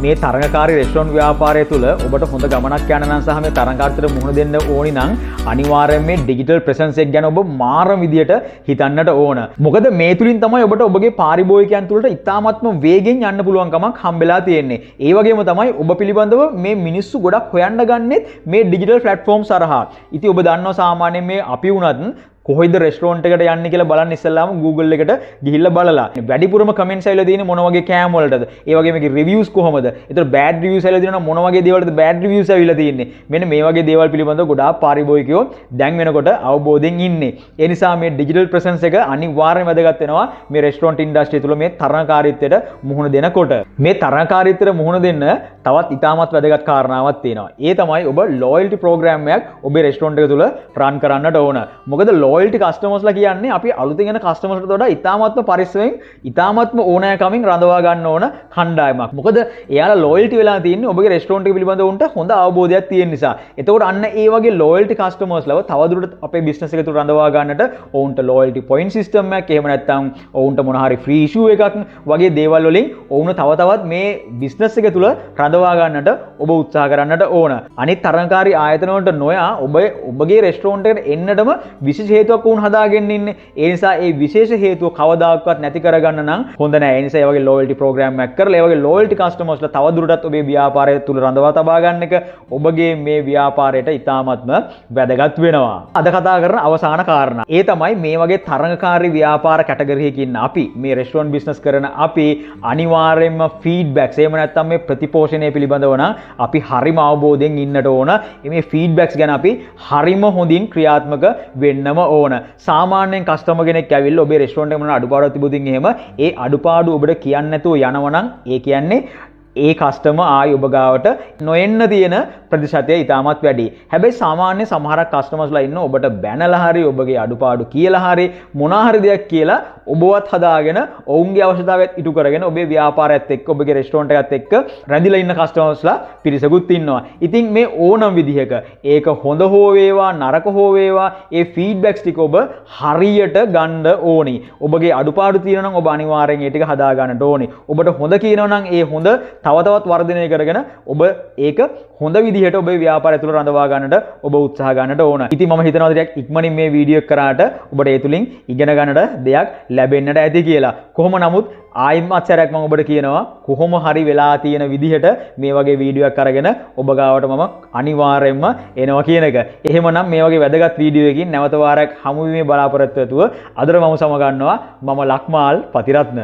මේ තරඟකාරී රෙස්ටොරන්ට් ව්‍යාපාරය තුළ ඔබට හොඳ ගමනක් යන්න නම් සහ මේ තරඟකාරීත්වයට මුහුණ දෙන්න ඕනි නම් අනිවාර්යයෙන් මේ ඩිජිටල් ප්‍රෙසන්ස් එක ගැන ඔබ මාරම විදියට හිතන්නට ඕන. මොකද මේ තුලින් තමයි ඔබට ඔබගේ පාරිභෝගිකයන් තුළට ඉතාමත්ම වේගෙන් යන්න පුළුවන් කමක් හම්බෙලා තියෙන්නේ. ඒ වගේම තමයි ඔබ පිළිබඳව මේ මිනිස්සු ගොඩක් හොයන්න ගන්නෙත් මේ ඩිජිටල් ප්ලැට්ෆෝම් සරහා. ඉතින් ඔබ දන්නවා සාමාන්‍යයෙන් මේ අපි වුණත් කොහොයිද රෙස්ටොරන්ට් එකට යන්නේ කියලා බලන්න ඉස්සෙල්ලාම Google එකට ගිහිල්ලා බලලා වැඩිපුරම කමෙන්ට්ස් ඇවිල්ලා තියෙන්නේ මොන වගේ කෑම වලටද ඒ වගේම මේකේ රිවිව්ස් කොහමද ඒතර බෑඩ් රිවිව්ස් ඇවිල්ලා තියෙනවා මොන වගේ දේවල්ටද බෑඩ් රිවිව්ස් ඇවිල්ලා තියෙන්නේ මෙන්න මේ වගේ දේවල් පිළිබඳව ගොඩාක් පාරිභෝගිකයෝ දැන් වෙනකොට අවබෝධයෙන් ඉන්නේ ඒ නිසා මේ ඩිජිටල් ප්‍රෙසන්ස් එක අනිවාර්යයෙන්ම වැදගත් වෙනවා මේ රෙස්ටොරන්ට් ඉන්ඩස්ට්‍රිය තුල මේ තරඟකාරීත්වයට මුහුණ දෙනකොට මේ තරඟකාරීත්වයට මුහුණ දෙන්න තවත් ඉතාමත් වැදගත් කාරණාවක් තියෙනවා ඒ තමයි ඔබ ලොයල්ටි ප්‍රෝග්‍රෑම් එකක් ඔබේ රෙස්ටොරන්ට් එක තුල රන් කරන්නට ඕන මොකද ලොයල්ටි කස්ටමර්ස්ලා කියන්නේ අපි අලුතෙන් එන කස්ටමර්ස්ලට වඩා ඉතාමත්ම පරිස්සමෙන් ඉතාමත්ම ඕනෑකමින් රඳවා ගන්න ඕන කණ්ඩායමක්. මොකද එයාලා ලොයල්ටි වෙලා තියෙන්නේ ඔබගේ රෙස්ටොරන්ට් එක පිළිබඳව උන්ට හොඳ අවබෝධයක් තියෙන නිසා. එතකොට අන්න ඒ වගේ ලොයල්ටි කස්ටමර්ස්ලව තවදුරටත් අපේ බිස්නස් එක තුල රඳවා ගන්නට ඔවුන්ට ලොයල්ටි පොයින්ට් සිස්ටම් එකක් එහෙම නැත්නම් ඔවුන්ට මොන හරි ෆ්‍රී ඉෂුව එකක් වගේ දේවල් වලින් ඔවුන් තව තවත් මේ බිස්නස් එක තුල රඳවා ගන්නට ඔබ උත්සාහ කරන්නට ඕන. අනිත් තරඟකාරී ආයතන වලට නොයා ඔබගේ රෙස්ටොරන්ට් එකට එන්නටම විශේෂ හේතුවක් වුණ හදාගෙන ඉන්නේ. ඒ නිසා ඒ විශේෂ හේතුව කවදාකවත් නැති කරගන්න නම් හොඳ නෑ. ඒ නිසා ඒ වගේ ලොයල්ටි ප්‍රෝග්‍රෑම් එකක් කරලා ඒ වගේ ලොයල්ටි කස්ටමර්ස්ලා තව දුරටත් ඔබේ ව්‍යාපාරය තුල රඳවා තබා ගන්න එක ඔබගේ මේ ව්‍යාපාරයට ඉතාමත්ම වැදගත් වෙනවා. අද කතා කරන අවසාන කාරණා. ඒ තමයි මේ වගේ තරඟකාරී ව්‍යාපාර කැටගරි එකකින් අපි මේ රෙස්ටොරන්ට් බිස්නස් කරන අපි අනිවාර්යයෙන්ම ෆීඩ්බැක්ස් එහෙම නැත්නම් මේ ප්‍රතිපෝෂණය පිළිබඳව නම් අපි හරිම අවබෝධයෙන් ඉන්නට ඕන. මේ ෆීඩ්බැක්ස් ගැන අපි හරිම හොඳින් ක්‍රියාත්මක වෙන්නම ඕන. සාමාන්‍යයෙන් කස්ටමර් කෙනෙක් ඇවිල්ලා ඔබේ රෙස්ටොරන්ට් එකේ මොන අඩුපාඩුවක් තිබුණින් එහෙම ඒ අඩුපාඩු ඔබට කියන්න නැතුව යනවා නම් ඒ කියන්නේ ඒ කස්ටමර් ආයි ඔබ ගාවට නොඑන්න තියෙන ප්‍රතිශතය ඉතාමත් වැඩි. හැබැයි සාමාන්‍ය සමහරක් කස්ටමර්ස්ලා ඉන්න ඔබට බැනලා හරි ඔබගේ අඩුපාඩු කියලා හරි මොනවා හරි දෙයක් කියලා ඔබවත් හදාගෙන ඔවුන්ගේ අවශ්‍යතාවයත් ඉටු කරගෙන ඔබේ ව්‍යාපාරයත් එක්ක ඔබගේ රෙස්ටොරන්ට් එකත් එක්ක රැඳිලා ඉන්න කස්ටමර්ස්ලා පිරිසකුත් ඉන්නවා. ඉතින් මේ ඕනම විදිහක ඒක හොඳ හෝ වේවා නරක හෝ වේවා ඒ ෆීඩ්බැක්ස් ටික ඔබ හරියට ගන්න ඕනි. ඔබගේ අඩුපාඩු තියෙනවා නම් ඔබ අනිවාර්යෙන් ඒ ටික හදා ගන්නට ඕනි. ඔබට හොඳ කියනවා නම් ඒ හොඳ තව තවත් වර්ධනය කරගෙන ඔබ ඒක හොඳ විදිහට ඔබේ ව්‍යාපාරය තුළ රඳවා ගන්නට ඔබ උත්සාහ ගන්නට ඕන. ඉතින් මම හිතනවා ටිකක් ඉක්මනින් මේ වීඩියෝ එක කරාට ඔබට ඒ තුලින් ඉගෙන ගන්නට දෙයක් ලැබෙන්නට ඇති කියලා. කොහොම නමුත් ආයිමත් සැරයක් මම ඔබට කියනවා කොහොම හරි වෙලා තියෙන විදිහට මේ වගේ වීඩියෝ එකක් අරගෙන ඔබ ගාවට මම අනිවාර්යයෙන්ම එනවා කියන එක. එහෙමනම් මේ වගේ වැදගත් වීඩියෝ එකකින් නැවත වාරයක් හමු වීමේ බලාපොරොත්තු ඇතුව අදට මම සමගන්නවා මම ලක්මාල් පතිරත්න.